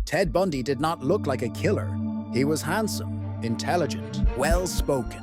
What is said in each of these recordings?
Ted Bundy did not look like a killer. He was handsome, intelligent, well-spoken.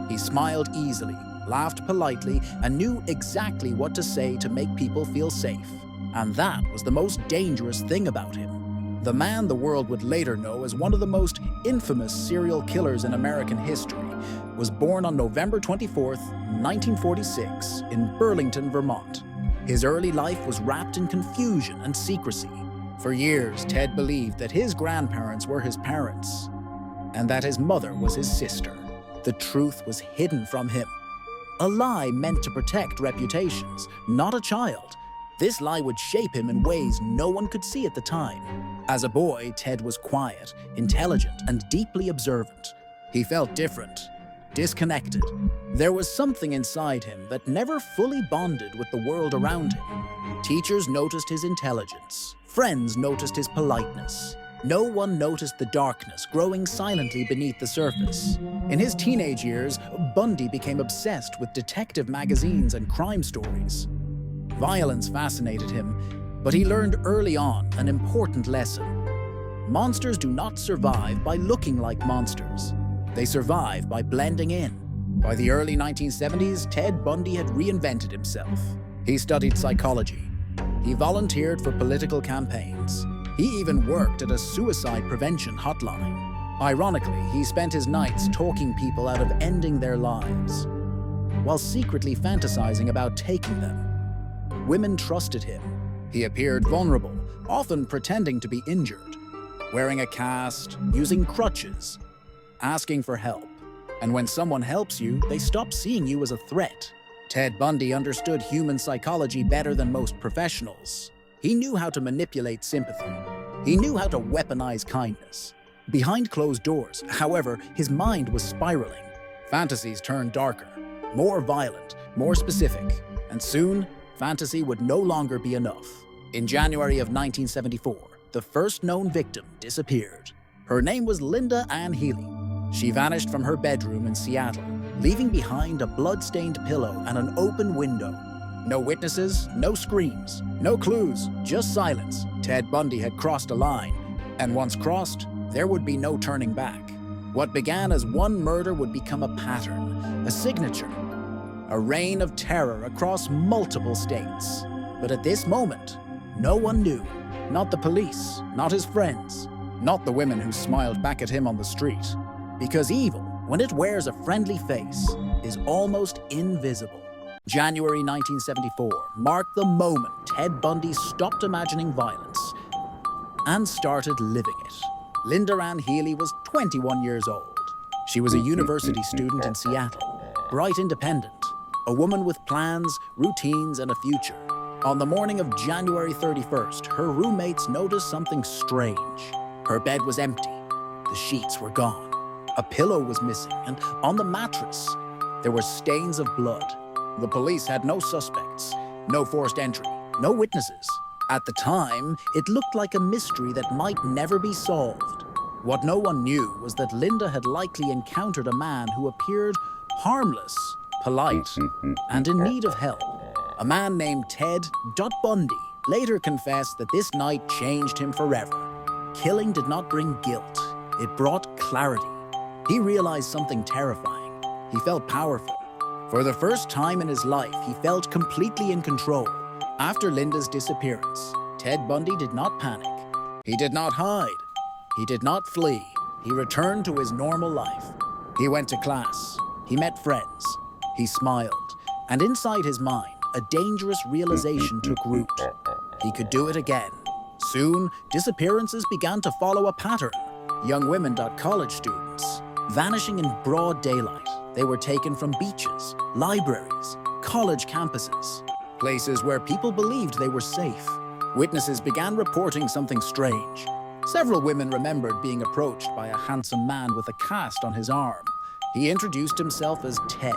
He smiled easily, laughed politely, and knew exactly what to say to make people feel safe. And that was the most dangerous thing about him. The man the world would later know as one of the most infamous serial killers in American history was born on November 24, 1946, in Burlington, Vermont. His early life was wrapped in confusion and secrecy. For years, Ted believed that his grandparents were his parents, and that his mother was his sister. The truth was hidden from him. A lie meant to protect reputations, not a child. This lie would shape him in ways no one could see at the time. As a boy, Ted was quiet, intelligent, and deeply observant. He felt different, disconnected. There was something inside him that never fully bonded with the world around him. Teachers noticed his intelligence. Friends noticed his politeness. No one noticed the darkness growing silently beneath the surface. In his teenage years, Bundy became obsessed with detective magazines and crime stories. Violence fascinated him, but he learned early on an important lesson. Monsters do not survive by looking like monsters. They survive by blending in. By the early 1970s, Ted Bundy had reinvented himself. He studied psychology. He volunteered for political campaigns. He even worked at a suicide prevention hotline. Ironically, he spent his nights talking people out of ending their lives, while secretly fantasizing about taking them. Women trusted him. He appeared vulnerable, often pretending to be injured, wearing a cast, using crutches, asking for help. And when someone helps you, they stop seeing you as a threat. Ted Bundy understood human psychology better than most professionals. He knew how to manipulate sympathy. He knew how to weaponize kindness. Behind closed doors, however, his mind was spiraling. Fantasies turned darker, more violent, more specific, and soon, fantasy would no longer be enough. In January of 1974, the first known victim disappeared. Her name was Linda Ann Healy. She vanished from her bedroom in Seattle, leaving behind a blood-stained pillow and an open window. No witnesses, no screams, no clues, just silence. Ted Bundy had crossed a line, and once crossed, there would be no turning back. What began as one murder would become a pattern, a signature, a reign of terror across multiple states. But at this moment, no one knew. Not the police, not his friends, not the women who smiled back at him on the street. Because evil, when it wears a friendly face, is almost invisible. January 1974 marked the moment Ted Bundy stopped imagining violence and started living it. Linda Ann Healy was 21 years old. She was a university student in Seattle, bright, independent, a woman with plans, routines, and a future. On the morning of January 31st, her roommates noticed something strange. Her bed was empty. The sheets were gone. A pillow was missing, and on the mattress, there were stains of blood. The police had no suspects, no forced entry, no witnesses. At the time, it looked like a mystery that might never be solved. What no one knew was that Linda had likely encountered a man who appeared harmless, polite, and in need of help. A man named Ted Bundy later confessed that this night changed him forever. Killing did not bring guilt, it brought clarity. He realized something terrifying. He felt powerful. For the first time in his life, he felt completely in control. After Linda's disappearance, Ted Bundy did not panic. He did not hide. He did not flee. He returned to his normal life. He went to class. He met friends. He smiled. And inside his mind, a dangerous realization took root. He could do it again. Soon, disappearances began to follow a pattern. Young women, college students, vanishing in broad daylight. They were taken from beaches, libraries, college campuses, places where people believed they were safe. Witnesses began reporting something strange. Several women remembered being approached by a handsome man with a cast on his arm. He introduced himself as Ted.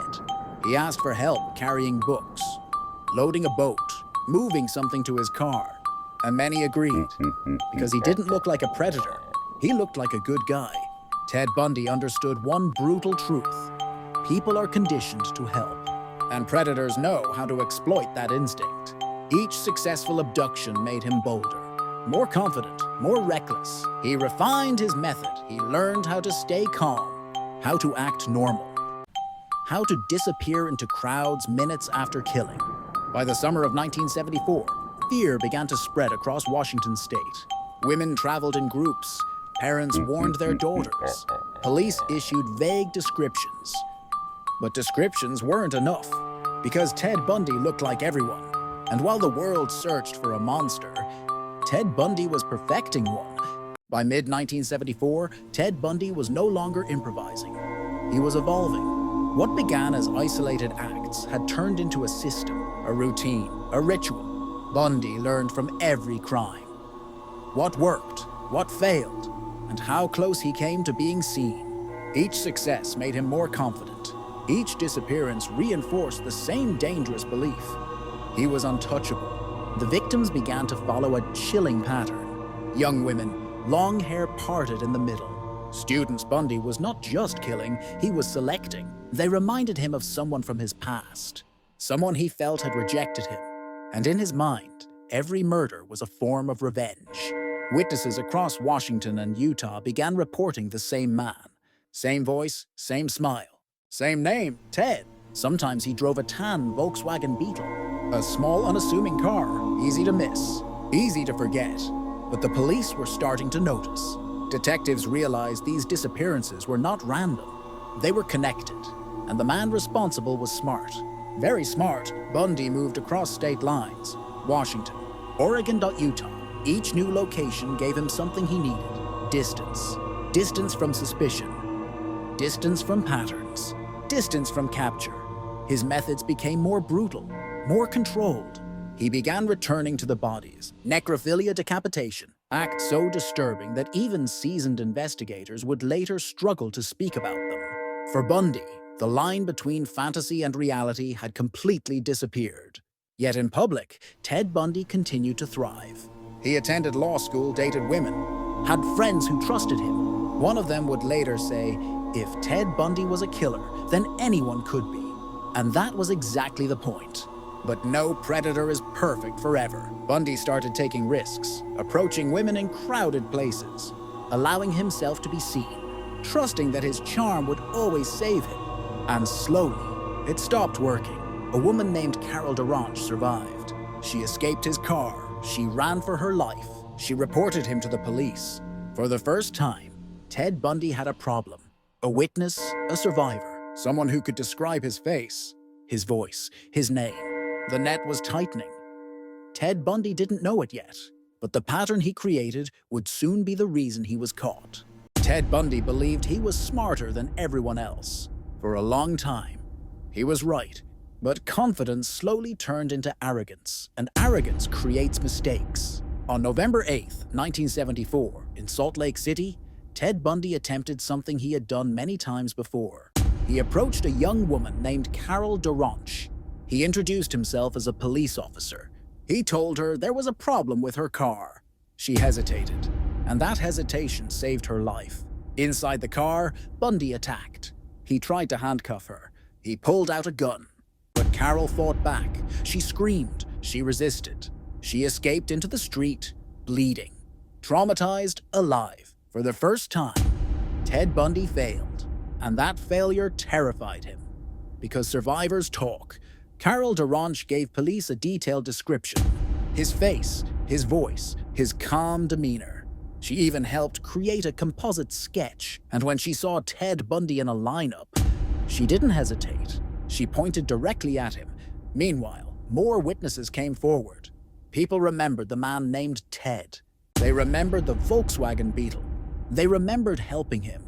He asked for help carrying books, loading a boat, moving something to his car. And many agreed, because he didn't look like a predator. He looked like a good guy. Ted Bundy understood one brutal truth. People are conditioned to help, and predators know how to exploit that instinct. Each successful abduction made him bolder, more confident, more reckless. He refined his method. He learned how to stay calm, how to act normal, how to disappear into crowds minutes after killing. By the summer of 1974, fear began to spread across Washington state. Women traveled in groups. Parents warned their daughters. Police issued vague descriptions. But descriptions weren't enough, because Ted Bundy looked like everyone. And while the world searched for a monster, Ted Bundy was perfecting one. By mid-1974, Ted Bundy was no longer improvising. He was evolving. What began as isolated acts had turned into a system, a routine, a ritual. Bundy learned from every crime. What worked, what failed, and how close he came to being seen. Each success made him more confident. Each disappearance reinforced the same dangerous belief. He was untouchable. The victims began to follow a chilling pattern. Young women, long hair parted in the middle. Students Bundy was not just killing, he was selecting. They reminded him of someone from his past, someone he felt had rejected him. And in his mind, every murder was a form of revenge. Witnesses across Washington and Utah began reporting the same man. Same voice, same smile. Same name, Ted. Sometimes he drove a tan Volkswagen Beetle, a small, unassuming car, easy to miss, easy to forget. But the police were starting to notice. Detectives realized these disappearances were not random. They were connected, and the man responsible was smart. Very smart. Bundy moved across state lines. Washington, Oregon, Utah. Each new location gave him something he needed. Distance. Distance from suspicion. Distance from patterns. Distance from capture. His methods became more brutal, more controlled. He began returning to the bodies. Necrophilia, decapitation, act so disturbing that even seasoned investigators would later struggle to speak about them. For Bundy, the line between fantasy and reality had completely disappeared. Yet in public, Ted Bundy continued to thrive. He attended law school, dated women, had friends who trusted him. One of them would later say, "If Ted Bundy was a killer, then anyone could be." And that was exactly the point. But no predator is perfect forever. Bundy started taking risks, approaching women in crowded places, allowing himself to be seen, trusting that his charm would always save him. And slowly, it stopped working. A woman named Carol Durant survived. She escaped his car. She ran for her life. She reported him to the police. For the first time, Ted Bundy had a problem. A witness, a survivor, someone who could describe his face, his voice, his name. The net was tightening. Ted Bundy didn't know it yet, but the pattern he created would soon be the reason he was caught. Ted Bundy believed he was smarter than everyone else. For a long time, he was right. But confidence slowly turned into arrogance, and arrogance creates mistakes. On November 8th, 1974, in Salt Lake City, Ted Bundy attempted something he had done many times before. He approached a young woman named Carol Durant. He introduced himself as a police officer. He told her there was a problem with her car. She hesitated, and that hesitation saved her life. Inside the car, Bundy attacked. He tried to handcuff her. He pulled out a gun. But Carol fought back. She screamed. She resisted. She escaped into the street, bleeding. Traumatized, alive. For the first time, Ted Bundy failed. And that failure terrified him. Because survivors talk. Carol Durant gave police a detailed description. His face, his voice, his calm demeanor. She even helped create a composite sketch. And when she saw Ted Bundy in a lineup, she didn't hesitate. She pointed directly at him. Meanwhile, more witnesses came forward. People remembered the man named Ted. They remembered the Volkswagen Beetle. They remembered helping him,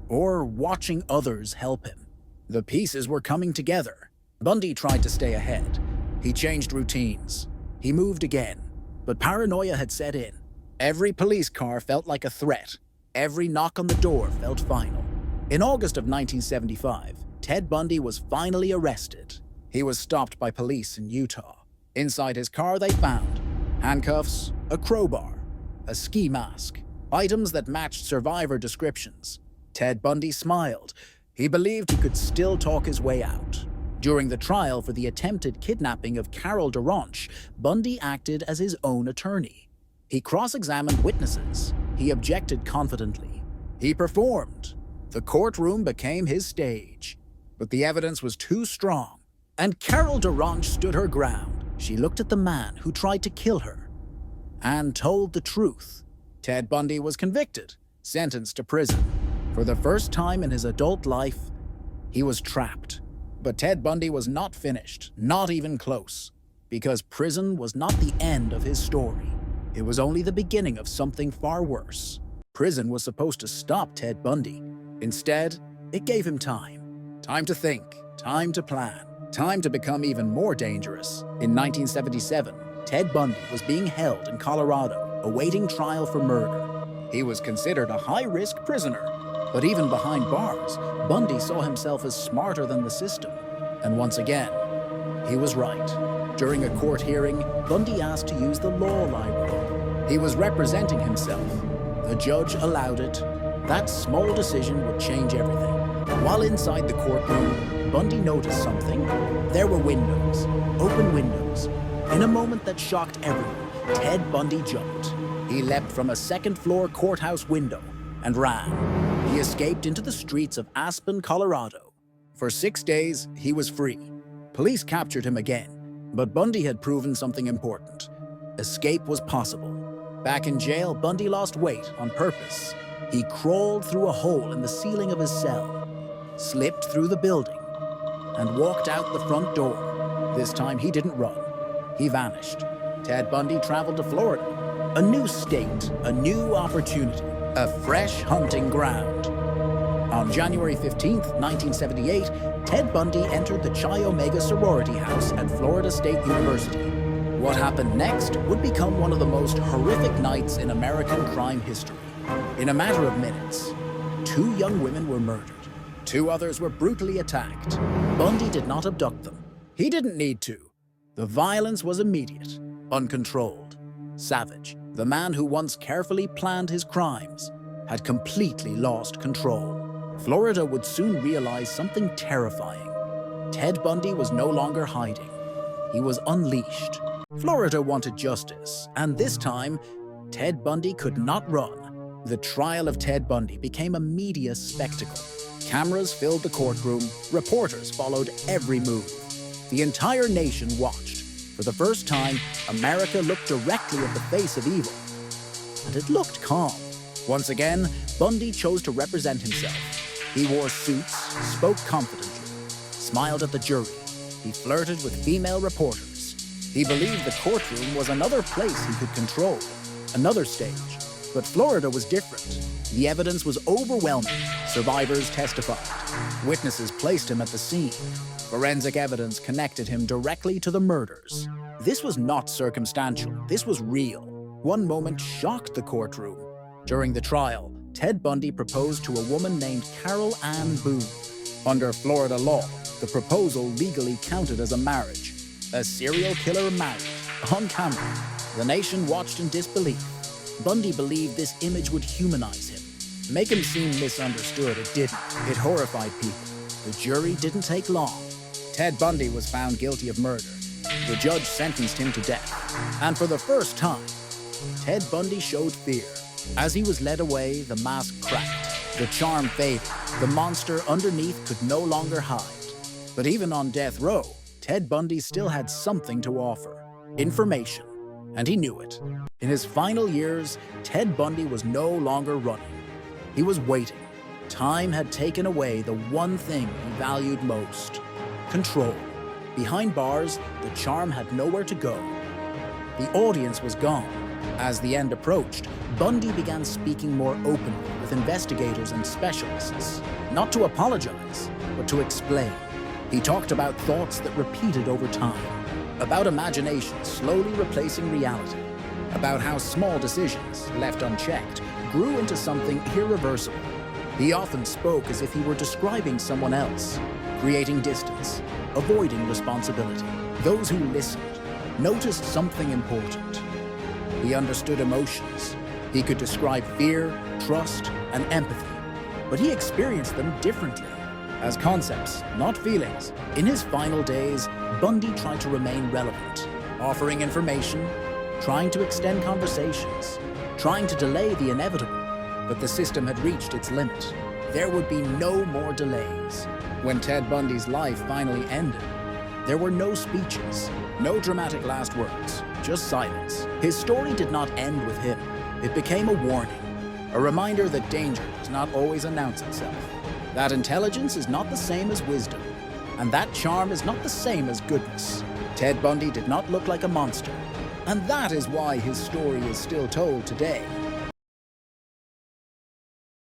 or watching others help him. The pieces were coming together. Bundy tried to stay ahead. He changed routines. He moved again. But paranoia had set in. Every police car felt like a threat. Every knock on the door felt final. In August of 1975, Ted Bundy was finally arrested. He was stopped by police in Utah. Inside his car they found handcuffs, a crowbar, a ski mask, items that matched survivor descriptions. Ted Bundy smiled. He believed he could still talk his way out. During the trial for the attempted kidnapping of Carol Durant, Bundy acted as his own attorney. He cross-examined witnesses. He objected confidently. He performed. The courtroom became his stage. But the evidence was too strong, and Carol Durant stood her ground. She looked at the man who tried to kill her and told the truth. Ted Bundy was convicted, sentenced to prison. For the first time in his adult life, he was trapped. But Ted Bundy was not finished, not even close, because prison was not the end of his story. It was only the beginning of something far worse. Prison was supposed to stop Ted Bundy. Instead, it gave him time. Time to think, time to plan, time to become even more dangerous. In 1977, Ted Bundy was being held in Colorado, awaiting trial for murder. He was considered a high-risk prisoner. But even behind bars, Bundy saw himself as smarter than the system. And once again, he was right. During a court hearing, Bundy asked to use the law library. He was representing himself. The judge allowed it. That small decision would change everything. While inside the courtroom, Bundy noticed something. There were windows, open windows. In a moment that shocked everyone, Ted Bundy jumped. He leapt from a second-floor courthouse window and ran. He escaped into the streets of Aspen, Colorado. For 6 days, he was free. Police captured him again, but Bundy had proven something important. Escape was possible. Back in jail, Bundy lost weight on purpose. He crawled through a hole in the ceiling of his cell, slipped through the building, and walked out the front door. This time, he didn't run. He vanished. Ted Bundy traveled to Florida. A new state, a new opportunity, a fresh hunting ground. On January 15th, 1978, Ted Bundy entered the Chi Omega sorority house at Florida State University. What happened next would become one of the most horrific nights in American crime history. In a matter of minutes, 2 young women were murdered. 2 others were brutally attacked. Bundy did not abduct them. He didn't need to. The violence was immediate, uncontrolled, savage. The man who once carefully planned his crimes had completely lost control. Florida would soon realize something terrifying. Ted Bundy was no longer hiding. He was unleashed. Florida wanted justice, and this time, Ted Bundy could not run. The trial of Ted Bundy became a media spectacle. Cameras filled the courtroom. Reporters followed every move. The entire nation watched. For the first time, America looked directly at the face of evil. And it looked calm. Once again, Bundy chose to represent himself. He wore suits, spoke confidently, smiled at the jury. He flirted with female reporters. He believed the courtroom was another place he could control, another stage. But Florida was different. The evidence was overwhelming. Survivors testified. Witnesses placed him at the scene. Forensic evidence connected him directly to the murders. This was not circumstantial. This was real. One moment shocked the courtroom. During the trial, Ted Bundy proposed to a woman named Carol Ann Boone. Under Florida law, the proposal legally counted as a marriage. A serial killer married, on camera. The nation watched in disbelief. Bundy believed this image would humanize him, make him seem misunderstood. It didn't. It horrified people. The jury didn't take long. Ted Bundy was found guilty of murder. The judge sentenced him to death. And for the first time, Ted Bundy showed fear. As he was led away, the mask cracked. The charm faded. The monster underneath could no longer hide. But even on death row, Ted Bundy still had something to offer. Information. And he knew it. In his final years, Ted Bundy was no longer running. He was waiting. Time had taken away the one thing he valued most: control. Behind bars, the charm had nowhere to go. The audience was gone. As the end approached, Bundy began speaking more openly with investigators and specialists. Not to apologize, but to explain. He talked about thoughts that repeated over time. About imagination slowly replacing reality. About how small decisions, left unchecked, grew into something irreversible. He often spoke as if he were describing someone else, creating distance, avoiding responsibility. Those who listened noticed something important. He understood emotions. He could describe fear, trust, and empathy, but he experienced them differently, as concepts, not feelings. In his final days, Bundy tried to remain relevant, offering information, trying to extend conversations, trying to delay the inevitable. But the system had reached its limit. There would be no more delays. When Ted Bundy's life finally ended, there were no speeches, no dramatic last words, just silence. His story did not end with him. It became a warning, a reminder that danger does not always announce itself, that intelligence is not the same as wisdom, and that charm is not the same as goodness. Ted Bundy did not look like a monster, and that is why his story is still told today.